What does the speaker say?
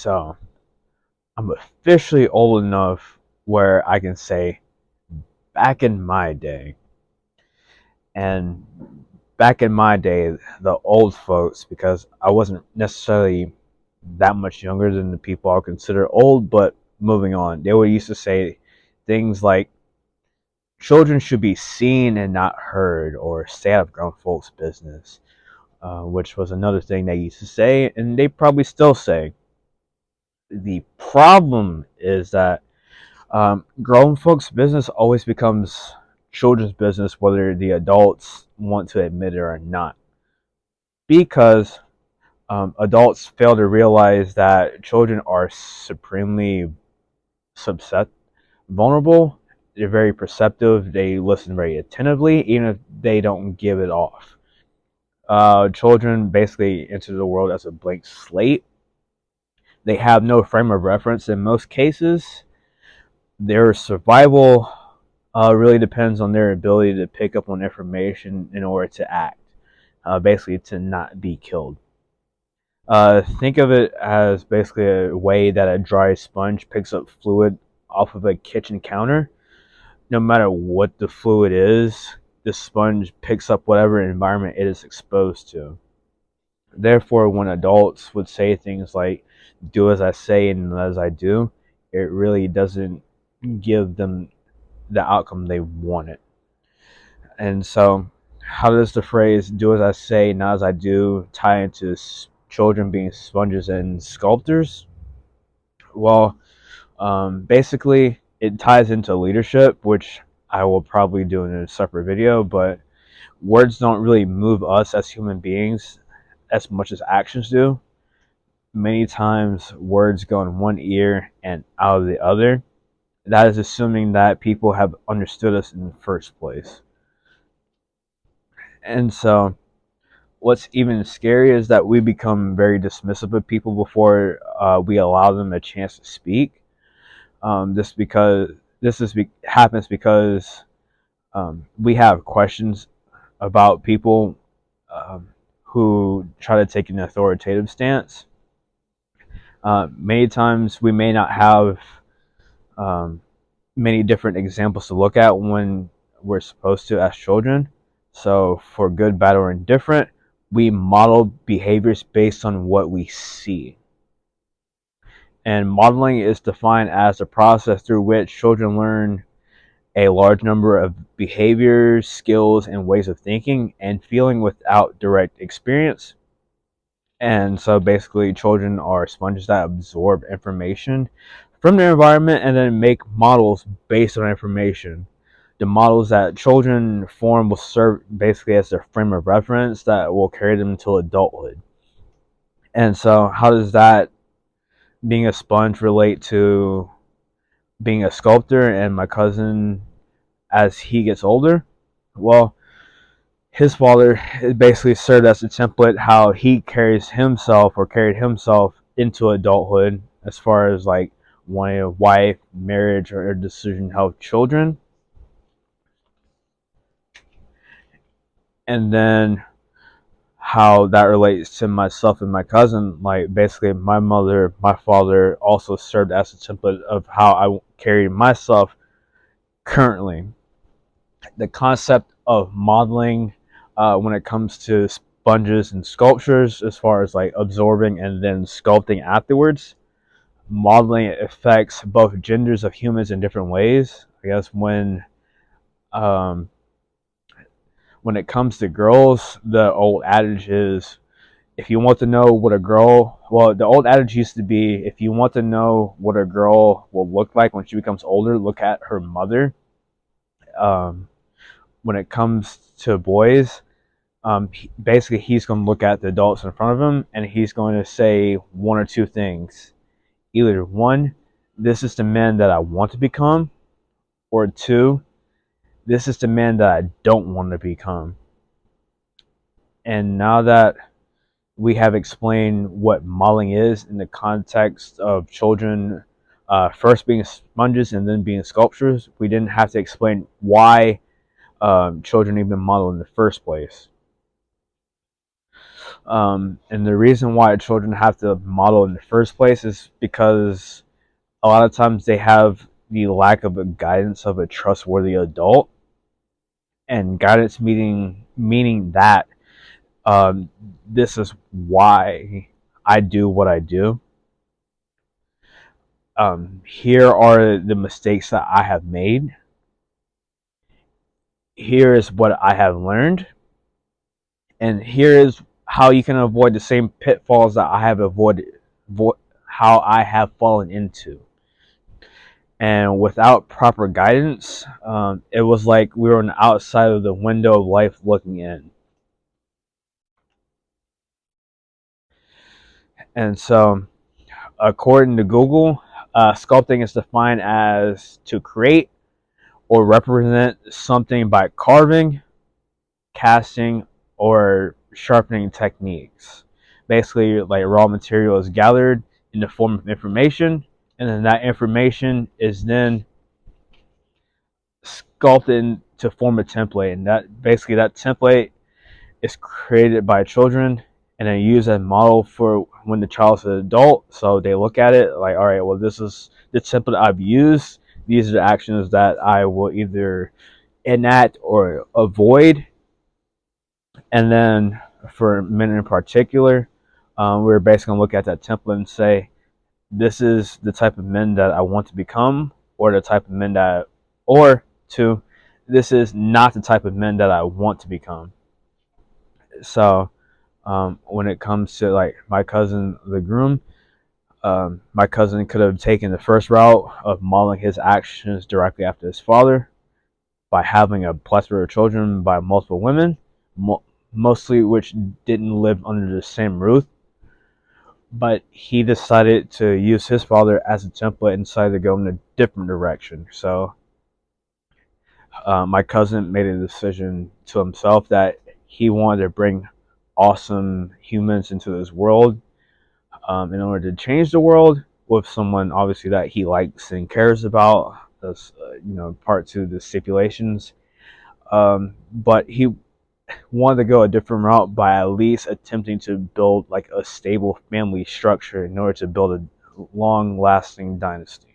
So I'm officially old enough where I can say back in my day. And back in my day, the old folks, because I wasn't necessarily that much younger than the people I would consider old, but moving on, they would used to say things like children should be seen and not heard, or stay out of grown folks' business, which was another thing they used to say, and they probably still say. The problem is that grown folks' business always becomes children's business, whether the adults want to admit it or not, because adults fail to realize that children are supremely subset vulnerable. They're very perceptive. They listen very attentively, even if they don't give it off. Children basically enter the world as a blank slate. They have no frame of reference in most cases. Their survival really depends on their ability to pick up on information in order to act, basically to not be killed. Think of it as basically a way that a dry sponge picks up fluid off of a kitchen counter. No matter what the fluid is, the sponge picks up whatever environment it is exposed to. Therefore, when adults would say things like, do as I say and not as I do, it really doesn't give them the outcome they wanted. And so, how does the phrase "do as I say, not as I do" tie into children being sponges and sculptors? Well, basically, it ties into leadership, which I will probably do in a separate video. But words don't really move us as human beings as much as actions do. Many times, words go in one ear and out of the other. That is assuming that people have understood us in the first place. And so, what's even scary is that we become very dismissive of people before we allow them a chance to speak. This because happens because we have questions about people who try to take an authoritative stance. Many times we may not have um, many different examples to look at when we're supposed to as children. So, for good, bad, or indifferent, we model behaviors based on what we see. And modeling is defined as the process through which children learn a large number of behaviors, skills, and ways of thinking and feeling without direct experience. And so basically, children are sponges that absorb information from their environment and then make models based on information. The models that children form will serve basically as their frame of reference that will carry them until adulthood. And so, how does that being a sponge relate to being a sculptor and my cousin as he gets older? Well, his father basically served as a template how he carries himself or carried himself into adulthood as far as like wanting a wife, marriage, or a decision to have children. And then how that relates to myself and my cousin, like basically my mother, my father also served as a template of how I carry myself currently. The concept of modeling when it comes to sponges and sculptures, as far as like absorbing and then sculpting afterwards, modeling affects both genders of humans in different ways. I guess um, when it comes to girls, the old adage is, if you want to know what a girl, well, the old adage used to be, if you want to know what a girl will look like when she becomes older, look at her mother. Um, when it comes to boys, basically he's going to look at the adults in front of him and he's going to say one or two things. Either one, this is the man that I want to become, or two, this is the man that I don't want to become. And now that we have explained what modeling is in the context of children first being sponges and then being sculptures, we didn't have to explain why children even model in the first place. And the reason why children have to model in the first place is because a lot of times they have the lack of a guidance of a trustworthy adult, and guidance meaning that um, this is why I do what I do. Here are the mistakes that I have made. Here is what I have learned, and here is how you can avoid the same pitfalls that I have how I have fallen into. And without proper guidance, it was like we were on the outside of the window of life looking in. And so, according to Google, sculpting is defined as to create or represent something by carving, casting, or sharpening techniques. Basically, like raw material is gathered in the form of information, and then that information is then sculpted to form a template. And that template is created by children and then used as a model for when the child's an adult. So they look at it like, all right, well, this is the template I've used. These are the actions that I will either enact or avoid. And then for men in particular, we're basically going to look at that template and say, this is the type of men that I want to become, or the type of men that, or two, this is not the type of men that I want to become. So when it comes to like my cousin, the groom, my cousin could have taken the first route of modeling his actions directly after his father by having a plethora of children by multiple women, mostly which didn't live under the same roof. But he decided to use his father as a template and decided to go in a different direction. So my cousin made a decision to himself that he wanted to bring awesome humans into this world in order to change the world with someone obviously that he likes and cares about. That's part two of the stipulations. But he wanted to go a different route by at least attempting to build like a stable family structure in order to build a long-lasting dynasty.